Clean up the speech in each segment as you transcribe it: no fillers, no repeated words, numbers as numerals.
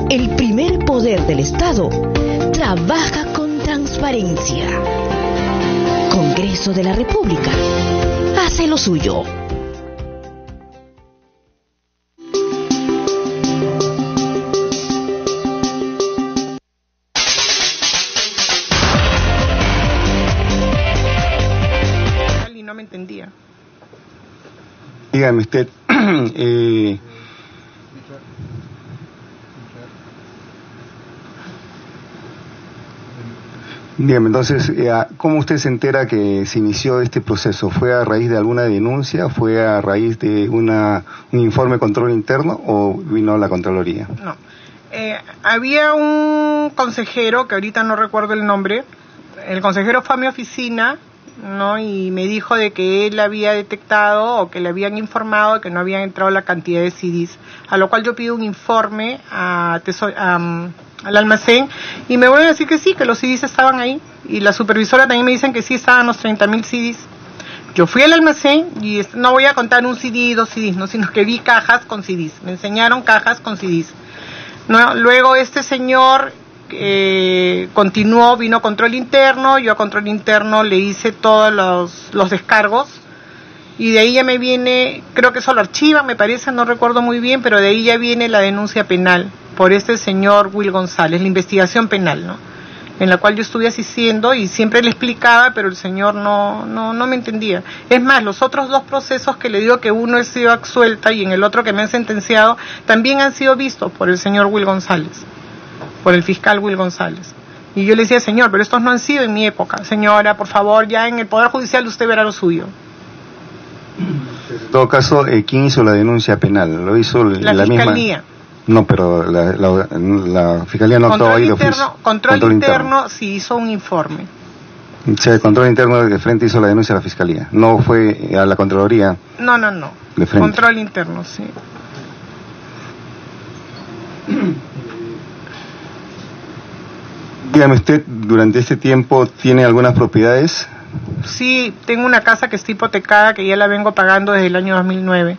El primer poder del Estado trabaja con transparencia. Congreso de la República hace lo suyo. No me entendía. Dígame usted, dígame, entonces, ¿cómo usted se entera que se inició este proceso? ¿Fue a raíz de alguna denuncia? ¿Fue a raíz de un informe de control interno o vino la Contraloría? No. Había un consejero, que ahorita no recuerdo el nombre, el consejero fue a mi oficina, ¿no? Y me dijo de que él había detectado o que le habían informado de que no habían entrado la cantidad de CDs, a lo cual yo pido un informe al almacén y me vuelven a decir que sí, que los CDs estaban ahí, y la supervisora también me dicen que sí estaban los 30.000 CDs. Yo fui al almacén y no voy a contar un CD, 2 CDs, no, sino que vi cajas con CDs, me enseñaron cajas con CDs. No, luego este señor continuó, vino a control interno, yo a control interno le hice todos los descargos y de ahí ya me viene, creo que eso lo archivan, me parece, no recuerdo muy bien, pero de ahí ya viene la denuncia penal por este señor Will González, la investigación penal, ¿no? En la cual yo estuve asistiendo y siempre le explicaba, pero el señor no me entendía. Es más, los otros 2 procesos que le digo, que uno he sido absuelta y en el otro que me han sentenciado, también han sido vistos por el señor Will González, por el fiscal Will González. Y yo le decía, señor, pero estos no han sido en mi época. Señora, por favor, ya en el Poder Judicial usted verá lo suyo. En todo caso, ¿quién hizo la denuncia penal? ¿Lo hizo la Fiscalía? Misma? No, pero la Fiscalía no actuó ahí de oficio. Control interno sí hizo un informe. O sea, el control interno de frente hizo la denuncia a la Fiscalía. ¿No fue a la Contraloría? No. De frente. Control interno, sí. Dígame usted, ¿durante este tiempo tiene algunas propiedades? Sí, tengo una casa que está hipotecada, que ya la vengo pagando desde el año 2009.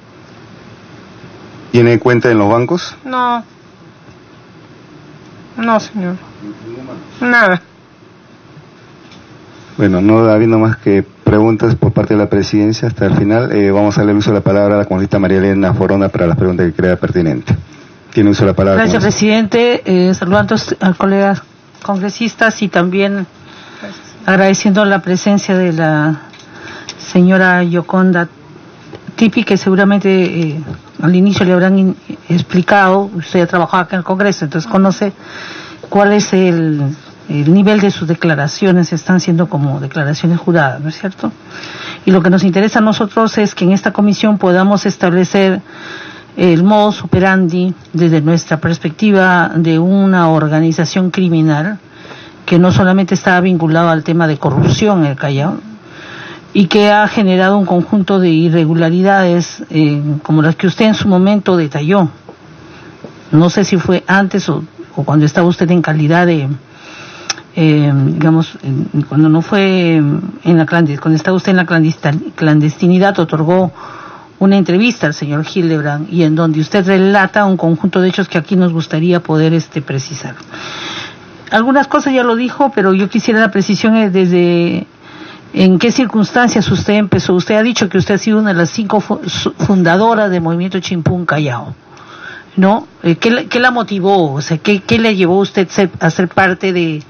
¿Tiene cuenta en los bancos? No, señor. Nada. Bueno, no habiendo más que preguntas por parte de la presidencia hasta el final, vamos a darle uso de la palabra a la congresista María Elena Forona para las preguntas que crea pertinente. Tiene uso de la palabra. Gracias, presidente. Saludando a colegas congresistas y también agradeciendo la presencia de la señora Yoconda Tipi, que seguramente al inicio le habrán explicado. Usted ha trabajado acá en el Congreso, entonces conoce cuál es el nivel de sus declaraciones. Están siendo como declaraciones juradas, ¿no es cierto? Y lo que nos interesa a nosotros es que en esta comisión podamos establecer el modus operandi desde nuestra perspectiva de una organización criminal que no solamente está vinculado al tema de corrupción en el Callao y que ha generado un conjunto de irregularidades como las que usted en su momento detalló. No sé si fue antes o cuando estaba usted en calidad de cuando no fue cuando estaba usted en la clandestinidad, otorgó una entrevista al señor Hildebrand y en donde usted relata un conjunto de hechos que aquí nos gustaría poder precisar. Algunas cosas ya lo dijo, pero yo quisiera la precisión desde en qué circunstancias usted empezó. Usted ha dicho que usted ha sido una de las 5 fundadoras del movimiento Chimpún Callao, ¿no? ¿Qué la motivó? O sea, ¿qué le llevó a usted a ser parte de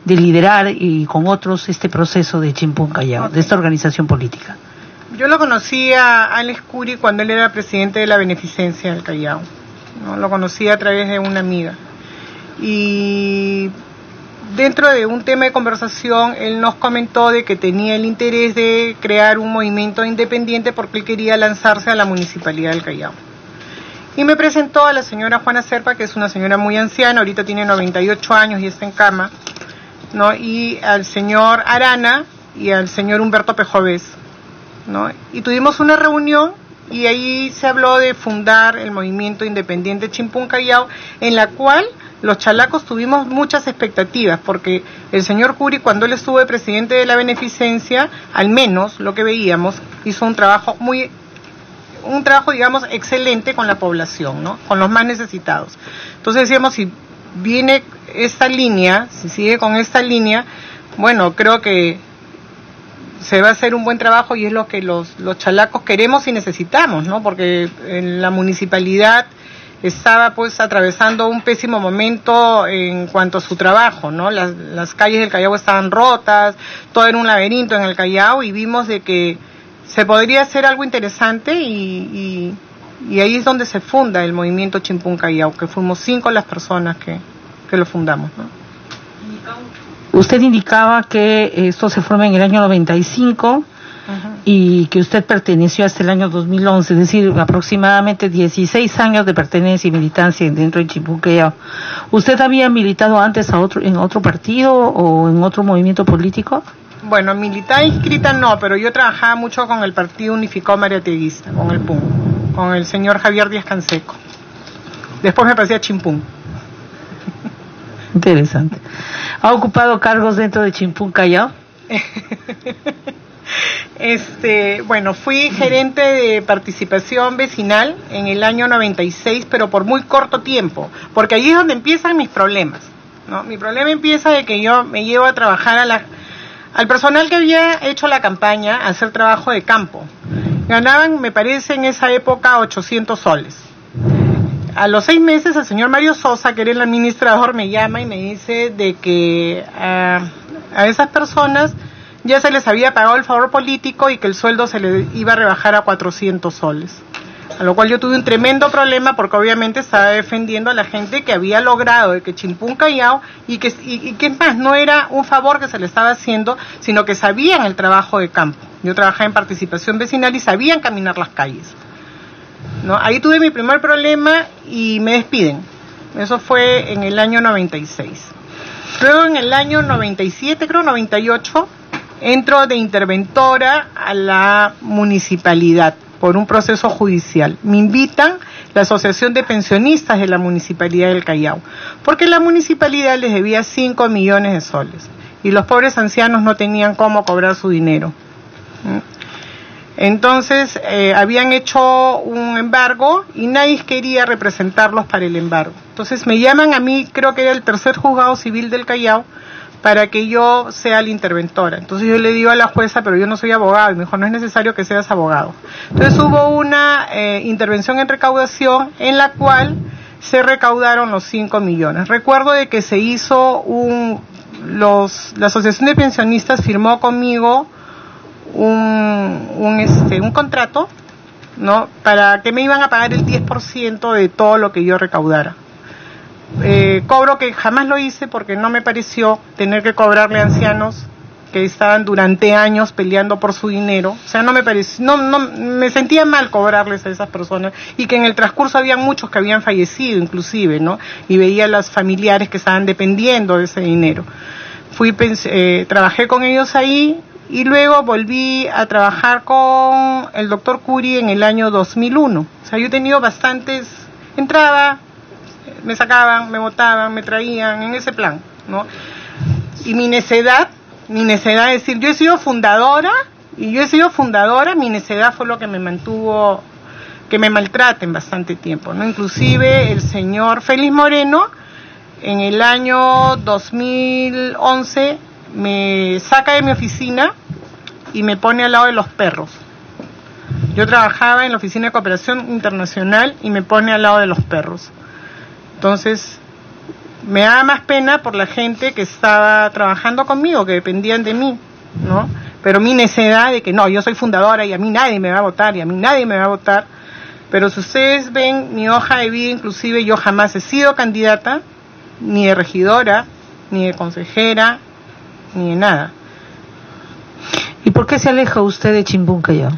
liderar y con otros este proceso de Chimpún Callao, de esta organización política? Yo lo conocí a Alex Curi cuando él era presidente de la Beneficencia del Callao, ¿no? Lo conocí a través de una amiga. Y dentro de un tema de conversación, él nos comentó de que tenía el interés de crear un movimiento independiente porque él quería lanzarse a la Municipalidad del Callao. Y me presentó a la señora Juana Serpa, que es una señora muy anciana, ahorita tiene 98 años y está en cama, ¿no? Y al señor Arana y al señor Humberto Pejovés, ¿no? Y tuvimos una reunión y ahí se habló de fundar el movimiento independiente Chimpún Callao, en la cual los chalacos tuvimos muchas expectativas, porque el señor Curi, cuando él estuvo de presidente de la Beneficencia, al menos lo que veíamos, hizo un trabajo un trabajo, digamos, excelente con la población, ¿no? Con los más necesitados. Entonces decíamos, si viene esta línea, si sigue con esta línea, bueno, creo que se va a hacer un buen trabajo y es lo que los chalacos queremos y necesitamos, ¿no? Porque en la municipalidad estaba pues atravesando un pésimo momento en cuanto a su trabajo, ¿no? Las calles del Callao estaban rotas, todo era un laberinto en el Callao, y vimos de que se podría hacer algo interesante y ahí es donde se funda el movimiento Chimpún Callao, que fuimos 5 las personas que lo fundamos, ¿no? Usted indicaba que esto se formó en el año 95 y que usted perteneció hasta el año 2011, es decir, aproximadamente 16 años de pertenencia y militancia dentro de Chimpún Callao. ¿Usted había militado antes en otro partido o en otro movimiento político? Bueno, militar inscrita no, pero yo trabajaba mucho con el Partido Unificado Mariateguista, con el PUN, con el señor Javier Díaz Canseco. Después me pasé a Chimpún. Interesante. ¿Ha ocupado cargos dentro de Chimpún Callao? Bueno, fui gerente de participación vecinal en el año 96, pero por muy corto tiempo, porque allí es donde empiezan mis problemas, ¿no? Mi problema empieza de que yo me llevo a trabajar al personal que había hecho la campaña a hacer trabajo de campo. Ganaban, me parece, en esa época 800 soles. A los 6 meses el señor Mario Sosa, que era el administrador, me llama y me dice de que a esas personas ya se les había pagado el favor político y que el sueldo se les iba a rebajar a 400 soles. A lo cual yo tuve un tremendo problema porque obviamente estaba defendiendo a la gente que había logrado de que Chimpún Callao y que es más, no era un favor que se le estaba haciendo, sino que sabían el trabajo de campo. Yo trabajaba en participación vecinal y sabían caminar las calles, ¿no? Ahí tuve mi primer problema y me despiden. Eso fue en el año 96. Luego en el año 97, creo 98, entro de interventora a la municipalidad por un proceso judicial. Me invitan la Asociación de Pensionistas de la Municipalidad del Callao, porque la municipalidad les debía 5 millones de soles y los pobres ancianos no tenían cómo cobrar su dinero. Entonces habían hecho un embargo y nadie quería representarlos para el embargo. Entonces me llaman a mí, creo que era el tercer juzgado civil del Callao, para que yo sea la interventora. Entonces yo le digo a la jueza, pero yo no soy abogado, y me dijo, no es necesario que seas abogado. Entonces hubo una intervención en recaudación en la cual se recaudaron los 5 millones. Recuerdo de que se hizo la Asociación de Pensionistas firmó conmigo un contrato, ¿no? Para que me iban a pagar el 10% de todo lo que yo recaudara. Cobro que jamás lo hice porque no me pareció tener que cobrarle a ancianos que estaban durante años peleando por su dinero. O sea, no me pareció, no me sentía mal cobrarles a esas personas, y que en el transcurso había muchos que habían fallecido inclusive, ¿no? Y veía a los familiares que estaban dependiendo de ese dinero. Trabajé con ellos ahí y luego volví a trabajar con el doctor Curi en el año 2001. O sea, yo he tenido entraba, me sacaban, me botaban, me traían, en ese plan, ¿no? Y mi necedad es decir, yo he sido fundadora, mi necedad fue lo que me mantuvo, que me maltraten bastante tiempo, ¿no? Inclusive el señor Félix Moreno, en el año 2011, me saca de mi oficina y me pone al lado de los perros. Yo trabajaba en la Oficina de Cooperación Internacional y me pone al lado de los perros. Entonces, me da más pena por la gente que estaba trabajando conmigo, que dependían de mí, ¿no? Pero mi necedad de que no, yo soy fundadora y a mí nadie me va a votar, pero si ustedes ven mi hoja de vida, inclusive yo jamás he sido candidata, ni de regidora, ni de consejera, ni de nada. ¿Y por qué se aleja usted de Chimpún Callao?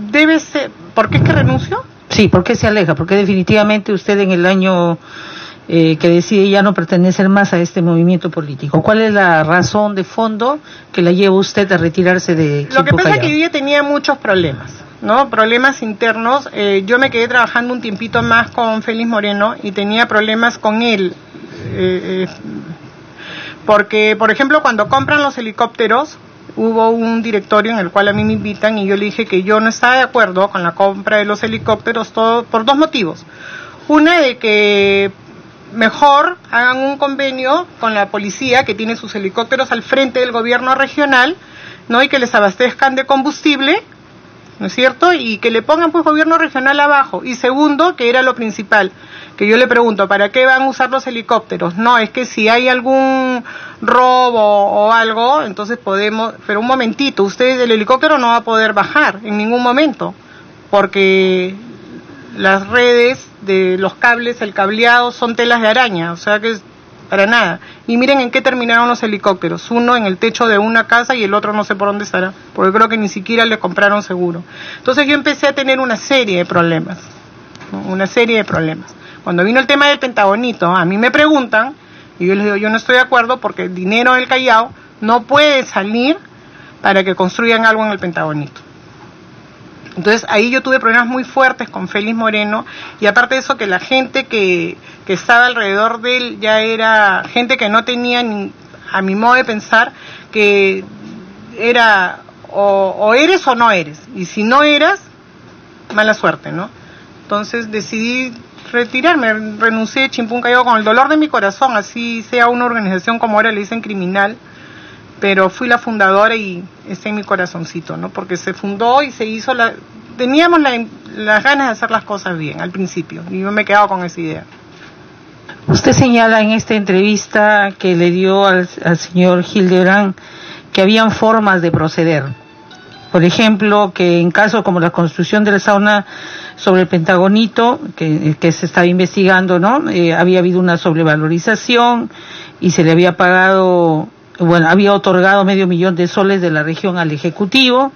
Debe ser, ¿por qué es que renuncio? Sí, ¿por qué se aleja? Porque definitivamente usted en el año que decide ya no pertenecer más a este movimiento político. ¿Cuál es la razón de fondo que la lleva usted a retirarse de Chimpún Callao? Lo que pasa es que yo ya tenía muchos problemas, ¿no? Problemas internos. Yo me quedé trabajando un tiempito más con Félix Moreno y tenía problemas con él. Porque, por ejemplo, cuando compran los helicópteros, hubo un directorio en el cual a mí me invitan y yo le dije que yo no estaba de acuerdo con la compra de los helicópteros, todo por dos motivos. Una, de que mejor hagan un convenio con la policía que tiene sus helicópteros al frente del gobierno regional, ¿no? Y que les abastezcan de combustible, ¿no es cierto? Y que le pongan pues gobierno regional abajo. Y segundo, que era lo principal, que yo le pregunto, ¿para qué van a usar los helicópteros? No, es que si hay algún robo o algo, entonces podemos, pero un momentito, el helicóptero no va a poder bajar en ningún momento, porque las redes de los cables, el cableado, son telas de araña, o sea que es para nada. Y miren en qué terminaron los helicópteros, uno en el techo de una casa y el otro no sé por dónde estará, porque creo que ni siquiera le compraron seguro. Entonces yo empecé a tener una serie de problemas, ¿no? Una serie de problemas. Cuando vino el tema del Pentagonito, a mí me preguntan, y yo les digo, yo no estoy de acuerdo porque el dinero del Callao no puede salir para que construyan algo en el Pentagonito. Entonces ahí yo tuve problemas muy fuertes con Félix Moreno, y aparte de eso, que la gente que estaba alrededor de él ya era gente que no tenía, a mi modo de pensar, que era o eres o no eres, y si no eras, mala suerte, ¿no? Entonces decidí retirarme, renuncié a Chimpún Callao con el dolor de mi corazón, así sea una organización como ahora le dicen criminal, pero fui la fundadora y está en mi corazoncito, ¿no? Porque se fundó y se hizo teníamos las ganas de hacer las cosas bien al principio, y yo me he quedado con esa idea. Usted señala en esta entrevista que le dio al señor Hildebrand que habían formas de proceder. Por ejemplo, que en caso como la construcción de la sauna sobre el Pentagonito, que se estaba investigando, ¿no? Había habido una sobrevalorización y se le había pagado, había otorgado $500,000 de la región al Ejecutivo,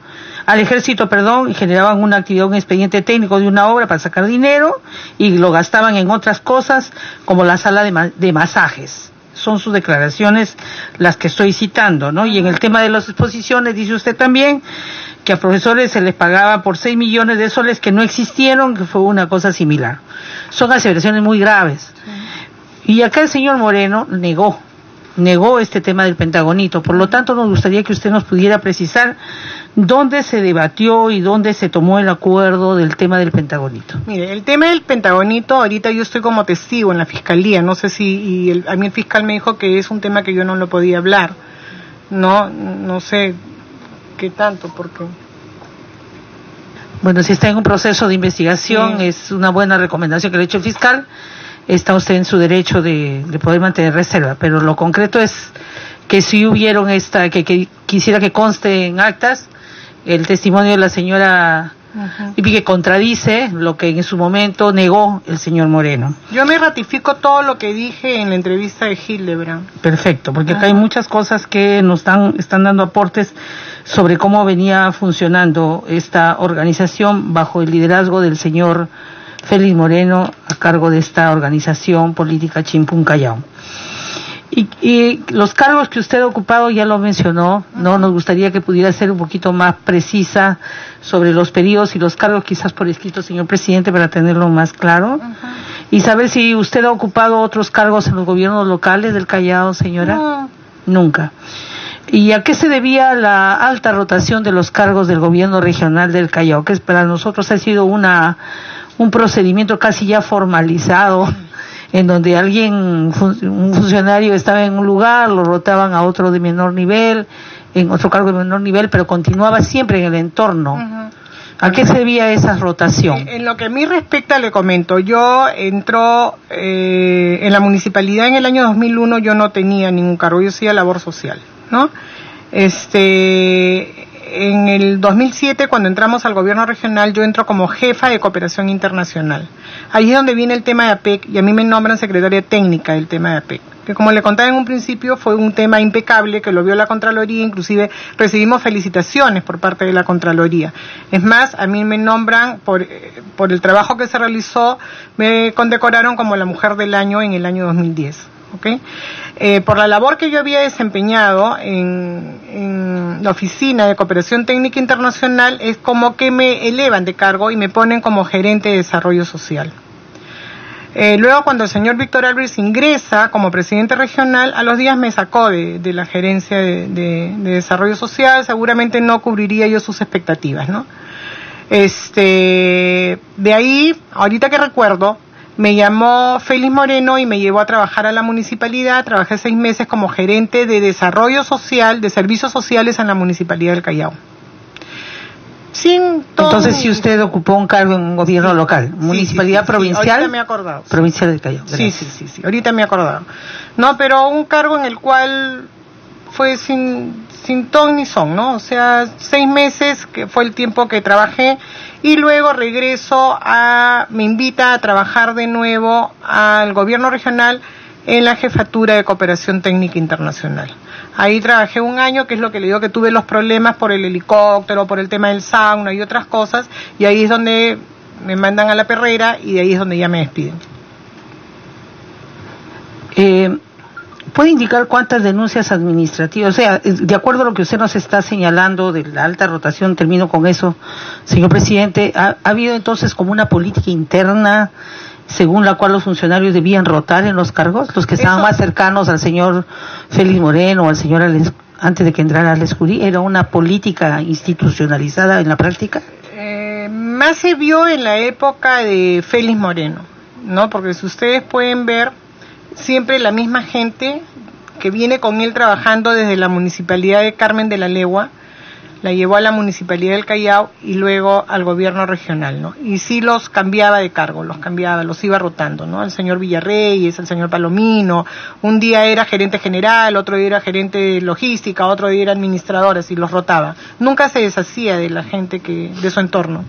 al Ejército, y generaban una actividad, un expediente técnico de una obra para sacar dinero y lo gastaban en otras cosas como la sala de masajes. Son sus declaraciones las que estoy citando, ¿no? Y en el tema de las exposiciones dice usted también que a profesores se les pagaba por $6 millones que no existieron, que fue una cosa similar. Son aseveraciones muy graves. Y acá el señor Moreno negó este tema del Pentagonito. Por lo tanto, nos gustaría que usted nos pudiera precisar dónde se debatió y dónde se tomó el acuerdo del tema del Pentagonito. Mire, el tema del Pentagonito, ahorita yo estoy como testigo en la Fiscalía, no sé si, a mí el fiscal me dijo que es un tema que yo no lo podía hablar, no sé qué tanto, porque... Bueno, si está en un proceso de investigación, sí, es una buena recomendación que le ha hecho el fiscal. Está usted en su derecho de poder mantener reserva, pero lo concreto es que si hubieron que quisiera que conste en actas el testimonio de la señora Tipi, que contradice lo que en su momento negó el señor Moreno. Yo me ratifico todo lo que dije en la entrevista de Hildebrand. Perfecto, porque acá hay muchas cosas que nos están dando aportes sobre cómo venía funcionando esta organización bajo el liderazgo del señor Félix Moreno, a cargo de esta organización política Chimpún Callao. Y los cargos que usted ha ocupado ya lo mencionó, ¿no? Nos gustaría que pudiera ser un poquito más precisa sobre los periodos y los cargos, quizás por escrito, señor presidente, para tenerlo más claro. Y saber si usted ha ocupado otros cargos en los gobiernos locales del Callao, señora. No. Nunca. ¿Y a qué se debía la alta rotación de los cargos del gobierno regional del Callao? Que para nosotros ha sido un procedimiento casi ya formalizado, en donde un funcionario estaba en un lugar, lo rotaban a otro de menor nivel, en otro cargo de menor nivel, pero continuaba siempre en el entorno. ¿A qué se debía esa rotación? En lo que a mí respecta, le comento, yo entró en la municipalidad en el año 2001, yo no tenía ningún cargo, yo hacía labor social, ¿no? En el 2007, cuando entramos al gobierno regional, yo entro como jefa de cooperación internacional. Ahí es donde viene el tema de APEC, y a mí me nombran secretaria técnica del tema de APEC, que como le contaba en un principio, fue un tema impecable, que lo vio la Contraloría, inclusive recibimos felicitaciones por parte de la Contraloría. Es más, a mí me nombran, por el trabajo que se realizó, me condecoraron como la mujer del año en el año 2010. ¿Okay? Por la labor que yo había desempeñado en la Oficina de Cooperación Técnica Internacional, es como que me elevan de cargo y me ponen como gerente de desarrollo social. Luego, cuando el señor Víctor Álvarez ingresa como presidente regional, a los días me sacó de la gerencia de desarrollo social. Seguramente no cubriría yo sus expectativas, ¿no? De ahí, ahorita que recuerdo, me llamó Félix Moreno y me llevó a trabajar a la municipalidad. Trabajé 6 meses como gerente de desarrollo social, de servicios sociales en la municipalidad del Callao. Entonces, si usted ocupó un cargo en un gobierno local, municipalidad provincial, ahorita me he acordado. Provincial del Callao. Sí, ahorita me he acordado. No, pero un cargo en el cual fue sin ton ni son, ¿no? O sea, 6 meses, que fue el tiempo que trabajé, y luego me invita a trabajar de nuevo al gobierno regional en la jefatura de cooperación técnica internacional. Ahí trabajé 1 año, que es lo que le digo, que tuve los problemas por el helicóptero, por el tema del sauna y otras cosas, y ahí es donde me mandan a la perrera y de ahí es donde ya me despiden. ¿Puede indicar cuántas denuncias administrativas? O sea, de acuerdo a lo que usted nos está señalando de la alta rotación, termino con eso, señor presidente, ¿ha habido entonces como una política interna según la cual los funcionarios debían rotar en los cargos, los que estaban más cercanos al señor Félix Moreno o al señor antes de que entrara al Escurí? ¿Era una política institucionalizada en la práctica? Más se vio en la época de Félix Moreno, ¿no? Porque si ustedes pueden ver, siempre la misma gente que viene con él trabajando desde la municipalidad de Carmen de la Legua, la llevó a la municipalidad del Callao y luego al gobierno regional, ¿no? Y sí los cambiaba de cargo, los iba rotando, ¿no? Al señor Villarreyes, al señor Palomino, un día era gerente general, otro día era gerente de logística, otro día era administrador, así los rotaba. Nunca se deshacía de la gente de su entorno.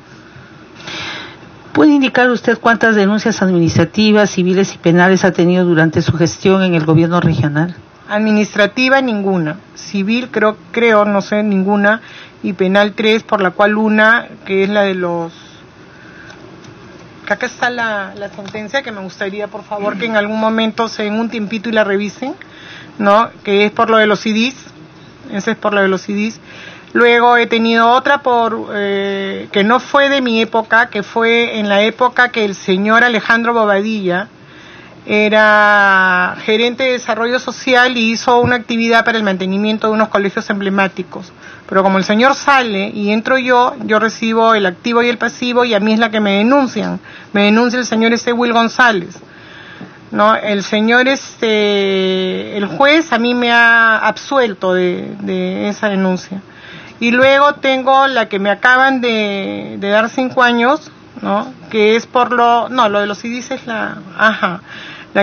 ¿Puede indicar usted cuántas denuncias administrativas, civiles y penales ha tenido durante su gestión en el gobierno regional? Administrativa ninguna, civil creo, no sé, ninguna, y penal 3, por la cual una, que es la de los... Acá está la sentencia, que me gustaría, por favor, que en algún momento se den un tiempito y la revisen, ¿no? Que es por lo de los CDs, esa es por lo de los CDs. Luego he tenido otra que no fue de mi época, que fue en la época que el señor Alejandro Bobadilla era gerente de desarrollo social y hizo una actividad para el mantenimiento de unos colegios emblemáticos. Pero como el señor sale y entro yo recibo el activo y el pasivo, y a mí es la que me denuncian. Me denuncia el señor Will González, ¿no? El señor el juez a mí me ha absuelto de esa denuncia. Y luego tengo la que me acaban de dar 5 años, ¿no? Que es por lo de los CDs es la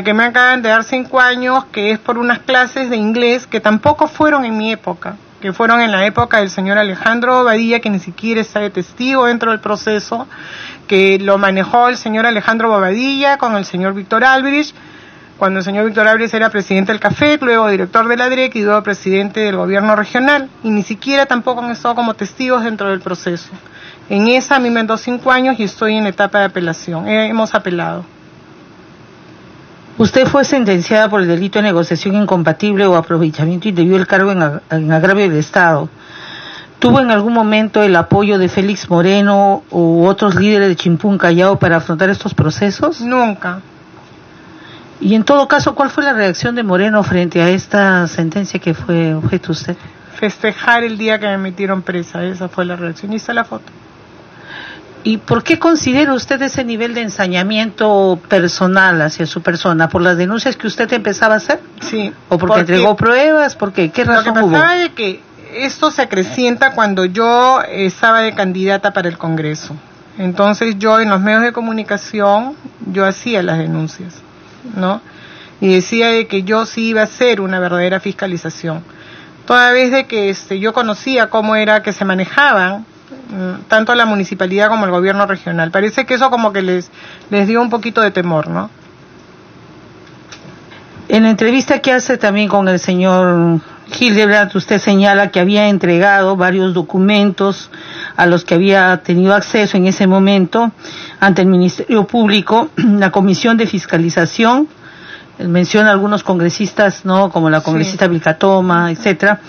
que me acaban de dar 5 años, que es por unas clases de inglés que tampoco fueron en mi época, que fueron en la época del señor Alejandro Bobadilla, que ni siquiera está de testigo dentro del proceso, que lo manejó el señor Alejandro Bobadilla con el señor Víctor Álvarez, cuando el señor Víctor Álvarez era presidente del CAFEC, luego director de la DREC y luego presidente del gobierno regional, y ni siquiera tampoco han estado como testigos dentro del proceso. En esa a mí me han dado 5 años y estoy en etapa de apelación. Hemos apelado. Usted fue sentenciada por el delito de negociación incompatible o aprovechamiento indebido del cargo en agravio del Estado. ¿Tuvo en algún momento el apoyo de Félix Moreno u otros líderes de Chimpún Callao para afrontar estos procesos? Nunca. Y en todo caso, ¿cuál fue la reacción de Moreno frente a esta sentencia que fue objeto usted? Festejar el día que me metieron presa, esa fue la reacción. Y está la foto. ¿Y por qué considera usted ese nivel de ensañamiento personal hacia su persona? ¿Por las denuncias que usted empezaba a hacer? Sí. ¿O porque entregó pruebas? ¿Por qué? ¿Qué razón hubo? Lo que pasaba es que esto se acrecienta cuando yo estaba de candidata para el Congreso. Entonces yo en los medios de comunicación, yo hacía las denuncias, ¿no? Y decía de que yo sí iba a hacer una verdadera fiscalización. Toda vez de que yo conocía cómo era que se manejaban tanto la municipalidad como el gobierno regional. Parece que eso como que les dio un poquito de temor, ¿no? En la entrevista que hace también con el señor Hildebrandt, usted señala que había entregado varios documentos a los que había tenido acceso en ese momento ante el Ministerio Público, la Comisión de Fiscalización, menciona algunos congresistas, ¿no? Como la congresista Vilcatoma, etcétera.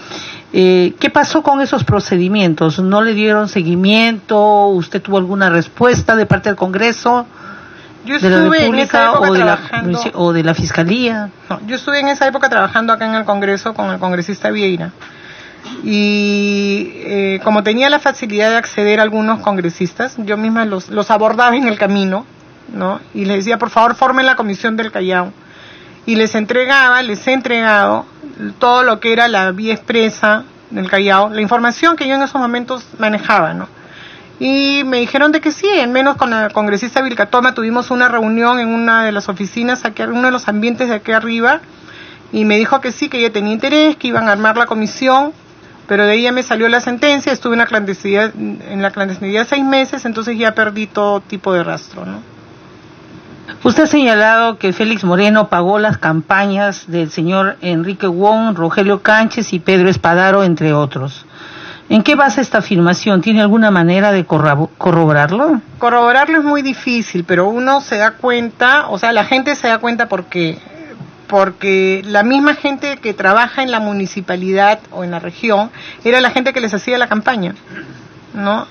¿Qué pasó con esos procedimientos? ¿No le dieron seguimiento? ¿Usted tuvo alguna respuesta de parte del Congreso? Yo de la estuve en esa República época o de la Fiscalía. No, yo estuve en esa época trabajando acá en el Congreso con el congresista Vieira. Y como tenía la facilidad de acceder a algunos congresistas, yo misma los abordaba en el camino, ¿no? Y les decía, por favor, formen la Comisión del Callao. Y les he entregado todo lo que era la vía expresa del Callao, la información que yo en esos momentos manejaba, ¿no? Y me dijeron de que sí, al menos con la congresista Vilcatoma tuvimos una reunión en una de las oficinas, aquí, en uno de los ambientes de aquí arriba, y me dijo que sí, que ella tenía interés, que iban a armar la comisión, pero de ella me salió la sentencia, estuve en la clandestinidad 6 meses, entonces ya perdí todo tipo de rastro, ¿no? Usted ha señalado que Félix Moreno pagó las campañas del señor Enrique Wong, Rogelio Cánchez y Pedro Espadaro, entre otros. ¿En qué basa esta afirmación? ¿Tiene alguna manera de corroborarlo? Corroborarlo es muy difícil, pero uno se da cuenta, o sea, la gente se da cuenta porque la misma gente que trabaja en la municipalidad o en la región era la gente que les hacía la campaña, ¿no?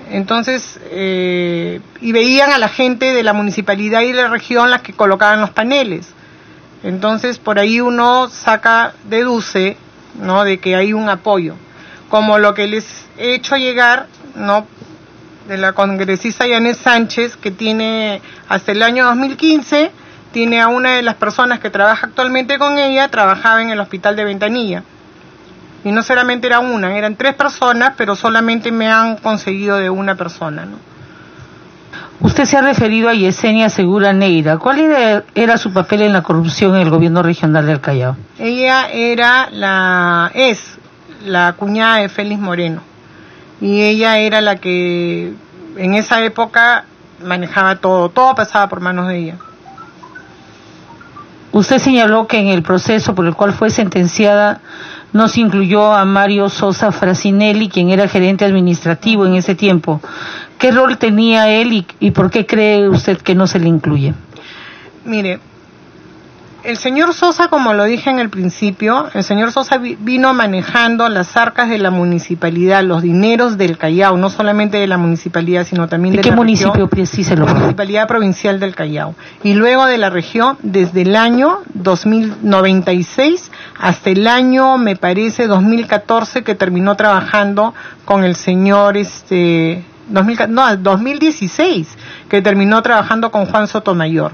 Entonces, y veían a la gente de la municipalidad y de la región las que colocaban los paneles. Entonces, por ahí uno deduce, ¿no?, de que hay un apoyo. Como lo que les he hecho llegar, ¿no?, de la congresista Yanet Sánchez, que tiene hasta el año 2015, tiene a una de las personas que trabaja actualmente con ella, trabajaba en el hospital de Ventanilla. Y no solamente era una, eran 3 personas, pero solamente me han conseguido de una persona, ¿no? Usted se ha referido a Yesenia Segura Neira. ¿Cuál era su papel en la corrupción en el gobierno regional del Callao? Ella es la cuñada de Félix Moreno. Y ella era la que en esa época manejaba todo pasaba por manos de ella. Usted señaló que en el proceso por el cual fue sentenciada no se incluyó a Mario Sosa Frasinelli, quien era gerente administrativo en ese tiempo. ¿Qué rol tenía él y por qué cree usted que no se le incluye? Mire, el señor Sosa, como lo dije en el principio, el señor Sosa vino manejando las arcas de la municipalidad, los dineros del Callao, no solamente de la municipalidad, sino también de la región. ¿De qué municipio precíselo? La Municipalidad Provincial del Callao. Y luego de la región, desde el año 2096 hasta el año, me parece, 2014, que terminó trabajando con el señor, 2016, que terminó trabajando con Juan Sotomayor.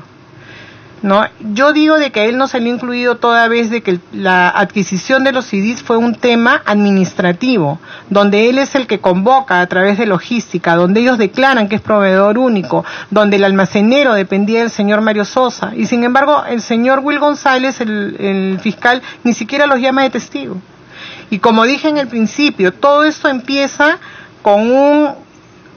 ¿No? Yo digo de que a él no se le ha incluido toda vez de que la adquisición de los CDs fue un tema administrativo, donde él es el que convoca a través de logística, donde ellos declaran que es proveedor único, donde el almacenero dependía del señor Mario Sosa, y sin embargo el señor Will González, el fiscal, ni siquiera los llama de testigo. Y como dije en el principio, todo esto empieza con un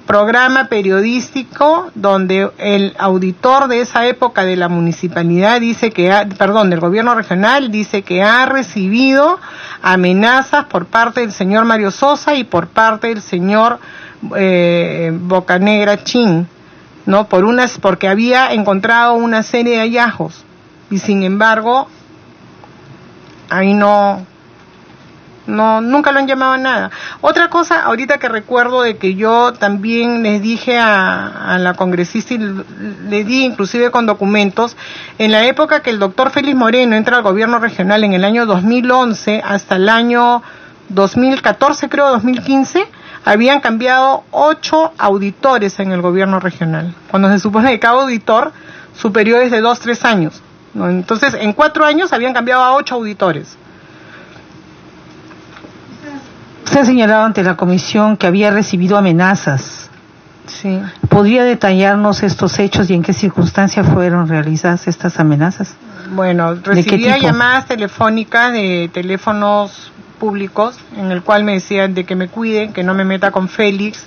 programa periodístico donde el auditor de esa época de la municipalidad dice del gobierno regional dice que ha recibido amenazas por parte del señor Mario Sosa y por parte del señor Bocanegra Chin, ¿no? Porque había encontrado una serie de hallazgos y sin embargo ahí nunca lo han llamado a nada. Otra cosa, ahorita que recuerdo de que yo también les dije a la congresista y le di inclusive con documentos, en la época que el doctor Félix Moreno entra al gobierno regional en el año 2011 hasta el año 2014, creo, 2015, habían cambiado 8 auditores en el gobierno regional, cuando se supone que cada auditor su periodo es de 2-3 años, ¿no? Entonces, en 4 años habían cambiado a 8 auditores. Usted ha señalado ante la comisión que había recibido amenazas. Sí. ¿Podría detallarnos estos hechos y en qué circunstancias fueron realizadas estas amenazas? Bueno, recibía llamadas telefónicas de teléfonos públicos en el cual me decían de que me cuiden, que no me meta con Félix,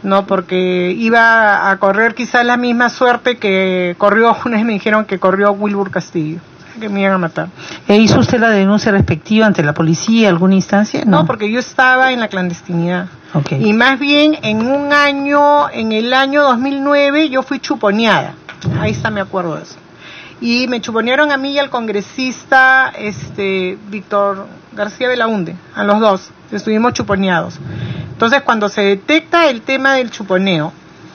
no, porque iba a correr quizás la misma suerte que corrió, una vez me dijeron que corrió Wilbur Castillo, que me iban a matar. ¿Hizo usted la denuncia respectiva ante la policía, alguna instancia? No, porque yo estaba en la clandestinidad. Okay. Y más bien en el año 2009 yo fui chuponeada. Ahí está, me acuerdo de eso. Y me chuponearon a mí y al congresista Víctor García Belaunde, a los dos, estuvimos chuponeados. Entonces cuando se detecta el tema del chuponeo,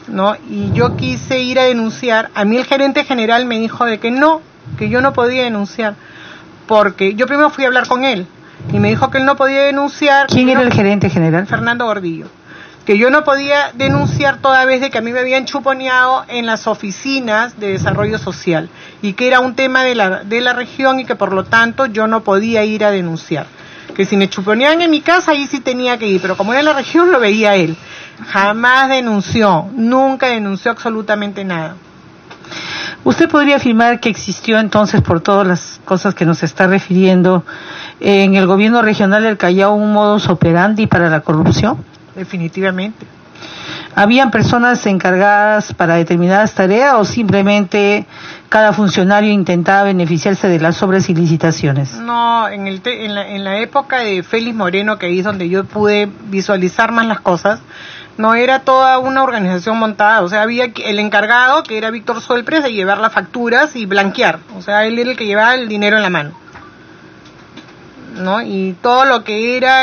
¿no? Y yo quise ir a denunciar. A mí el gerente general me dijo de que no, que yo no podía denunciar, porque yo primero fui a hablar con él y me dijo que él no podía denunciar. ¿Quién era el gerente general? Fernando Gordillo. Que yo no podía denunciar toda vez de que a mí me habían chuponeado en las oficinas de desarrollo social y que era un tema de la región y que por lo tanto yo no podía ir a denunciar. Que si me chuponeaban en mi casa ahí sí tenía que ir, pero como era en la región lo veía él. Jamás denunció, nunca denunció absolutamente nada. ¿Usted podría afirmar que existió entonces, por todas las cosas que nos está refiriendo, en el gobierno regional del Callao un modus operandi para la corrupción? Definitivamente. ¿Habían personas encargadas para determinadas tareas o simplemente cada funcionario intentaba beneficiarse de las obras y licitaciones? No, en la época de Félix Moreno, que ahí es donde yo pude visualizar más las cosas, no era toda una organización montada, o sea, había el encargado, que era Víctor Solpres, de llevar las facturas y blanquear, o sea, él era el que llevaba el dinero en la mano, ¿no? Y todo lo que era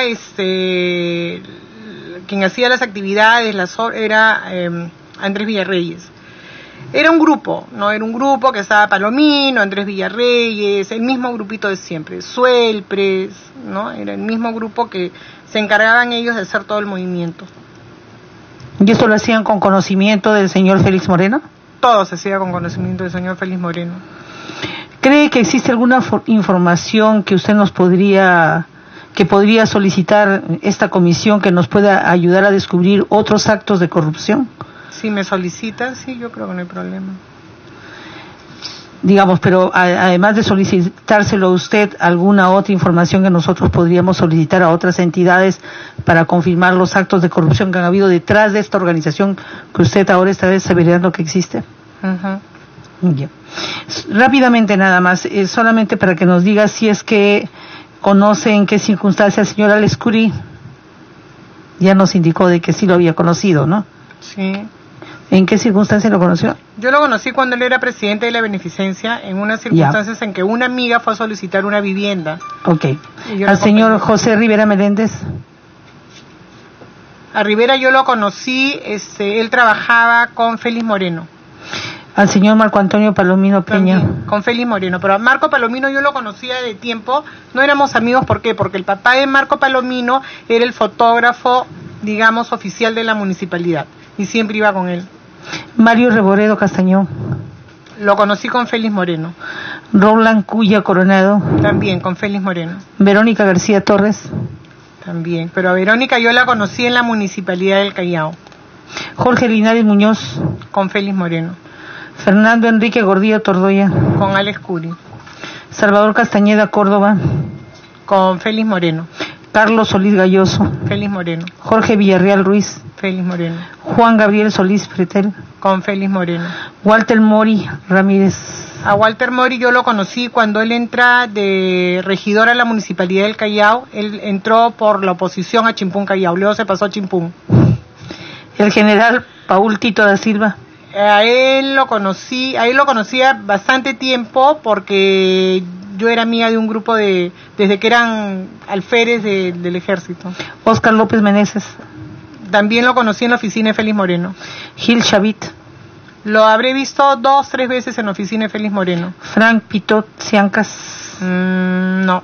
quien hacía las actividades, era Andrés Villarreyes. Era un grupo, ¿no? Era un grupo que estaba Palomino, Andrés Villarreyes, el mismo grupito de siempre, Suelpres, ¿no? Era el mismo grupo que se encargaban ellos de hacer todo el movimiento. ¿Y esto lo hacían con conocimiento del señor Félix Moreno? Todo se hacía con conocimiento del señor Félix Moreno. ¿Cree que existe alguna información que usted podría solicitar esta comisión que nos pueda ayudar a descubrir otros actos de corrupción? Si me solicitan, sí, yo creo que no hay problema. Digamos, pero además de solicitárselo a usted, ¿alguna otra información que nosotros podríamos solicitar a otras entidades para confirmar los actos de corrupción que han habido detrás de esta organización que usted ahora está aseverando que existe? Uh-huh. Yeah. Rápidamente nada más, solamente para que nos diga si es que conoce en qué circunstancias el señor Alex Curie ya nos indicó de que sí lo había conocido, ¿no? Sí. ¿En qué circunstancias lo conoció? Yo lo conocí cuando él era presidente de la Beneficencia, en unas circunstancias en que una amiga fue a solicitar una vivienda. Ok. ¿Al señor José Rivera Meléndez? A Rivera yo lo conocí, él trabajaba con Félix Moreno. ¿Al señor Marco Antonio Palomino Peña? También, con Félix Moreno, pero a Marco Palomino yo lo conocía de tiempo, no éramos amigos, ¿por qué? Porque el papá de Marco Palomino era el fotógrafo, digamos, oficial de la municipalidad, y siempre iba con él. Mario Reboredo Castañón. Lo conocí con Félix Moreno. Roland Cuya Coronado. También, con Félix Moreno. Verónica García Torres. También, pero a Verónica yo la conocí en la municipalidad del Callao. Jorge Linares Muñoz. Con Félix Moreno. Fernando Enrique Gordillo Tordoya. Con Alex Curie. Salvador Castañeda Córdoba. Con Félix Moreno. Carlos Solís Galloso. Félix Moreno. Jorge Villarreal Ruiz. Félix Moreno. Juan Gabriel Solís Pretel. Con Félix Moreno. Walter Mori Ramírez. A Walter Mori yo lo conocí cuando él entra de regidor a la municipalidad del Callao. Él entró por la oposición a Chimpún Callao, luego se pasó a Chimpún. El general Paul Tito da Silva. A él lo conocía bastante tiempo porque yo era amiga de un grupo desde que eran alférez del ejército. Oscar López Meneses. También lo conocí en la oficina de Félix Moreno. Gil Chavit. Lo habré visto 2-3 veces en la oficina de Félix Moreno. Frank Pitot Ciancas. No.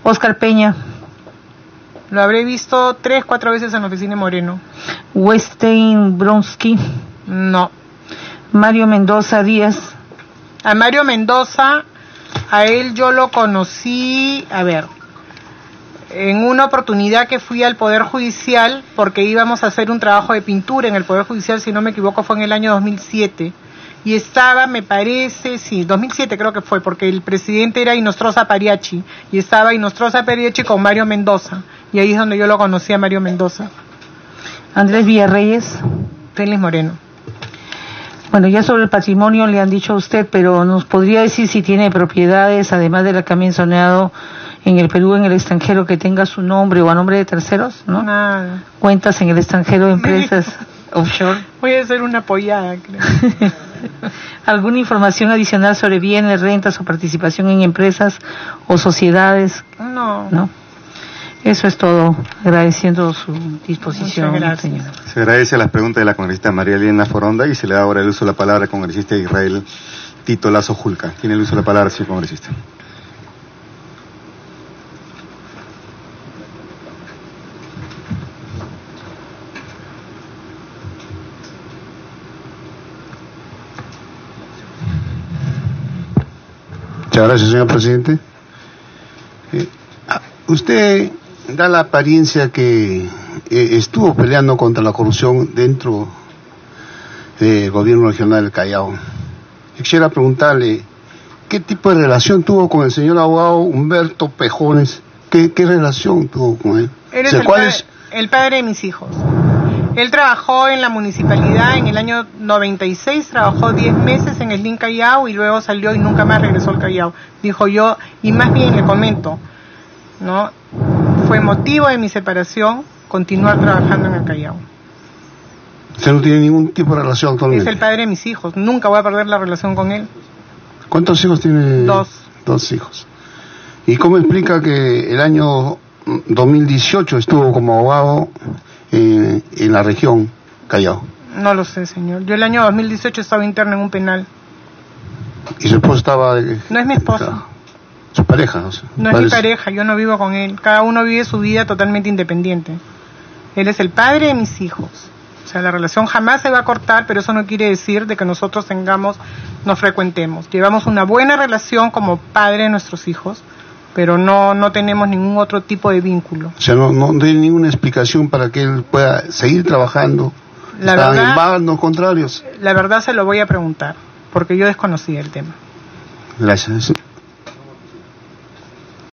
Oscar Peña. Lo habré visto 3-4 veces en la oficina de Moreno. Westein Bronsky. No. Mario Mendoza Díaz. A Mario Mendoza, a él yo lo conocí, en una oportunidad que fui al Poder Judicial, porque íbamos a hacer un trabajo de pintura en el Poder Judicial, si no me equivoco fue en el año 2007, y estaba, me parece, 2007 creo que fue, porque el presidente era Inostroza Pariachi, y estaba Inostroza Pariachi con Mario Mendoza, y ahí es donde yo lo conocí a Mario Mendoza. Andrés Villarreyes. Félix Moreno. Bueno, ya sobre el patrimonio le han dicho a usted, pero ¿nos podría decir si tiene propiedades, además de la que ha mencionado, en el Perú, en el extranjero, que tenga su nombre o a nombre de terceros, ¿no? Nada. Cuentas en el extranjero, empresas offshore. Voy a hacer una apoyada, creo. ¿Alguna información adicional sobre bienes, rentas o participación en empresas o sociedades? No. ¿No? Eso es todo, agradeciendo su disposición. Muchas gracias. Señora. Se agradece las preguntas de la congresista María Elena Foronda y se le da ahora el uso de la palabra al congresista Israel Tito Lazo Julca. Tiene el uso de la palabra, señor congresista. Muchas gracias, señor presidente. Usted da la apariencia que estuvo peleando contra la corrupción dentro del gobierno regional del Callao. Quisiera preguntarle, ¿qué tipo de relación tuvo con el señor abogado Humberto Pejones? ¿Qué relación tuvo con él? Eres el padre de mis hijos. Él trabajó en la municipalidad en el año 96, trabajó 10 meses en el Lin Callao y luego salió y nunca más regresó al Callao. Dijo yo, y más bien le comento, ¿no? Fue motivo de mi separación continuar trabajando en el Callao. ¿Usted no tiene ningún tipo de relación actualmente? Es el padre de mis hijos, nunca voy a perder la relación con él. ¿Cuántos hijos tiene? 2. 2 hijos. ¿Y cómo explica que el año 2018 estuvo como abogado en la región Callao? No lo sé, señor. Yo el año 2018 estaba interna en un penal. ¿Y su esposo estaba...? No es mi esposo. ¿Su pareja? O sea, no es mi pareja, yo no vivo con él. Cada uno vive su vida totalmente independiente. Él es el padre de mis hijos. O sea, la relación jamás se va a cortar, pero eso no quiere decir de que nosotros nos frecuentemos. Llevamos una buena relación como padre de nuestros hijos, pero no tenemos ningún otro tipo de vínculo. O sea, no hay ninguna explicación para que él pueda seguir trabajando. ¿Están en bandos contrarios? La verdad se lo voy a preguntar, porque yo desconocía el tema. Gracias.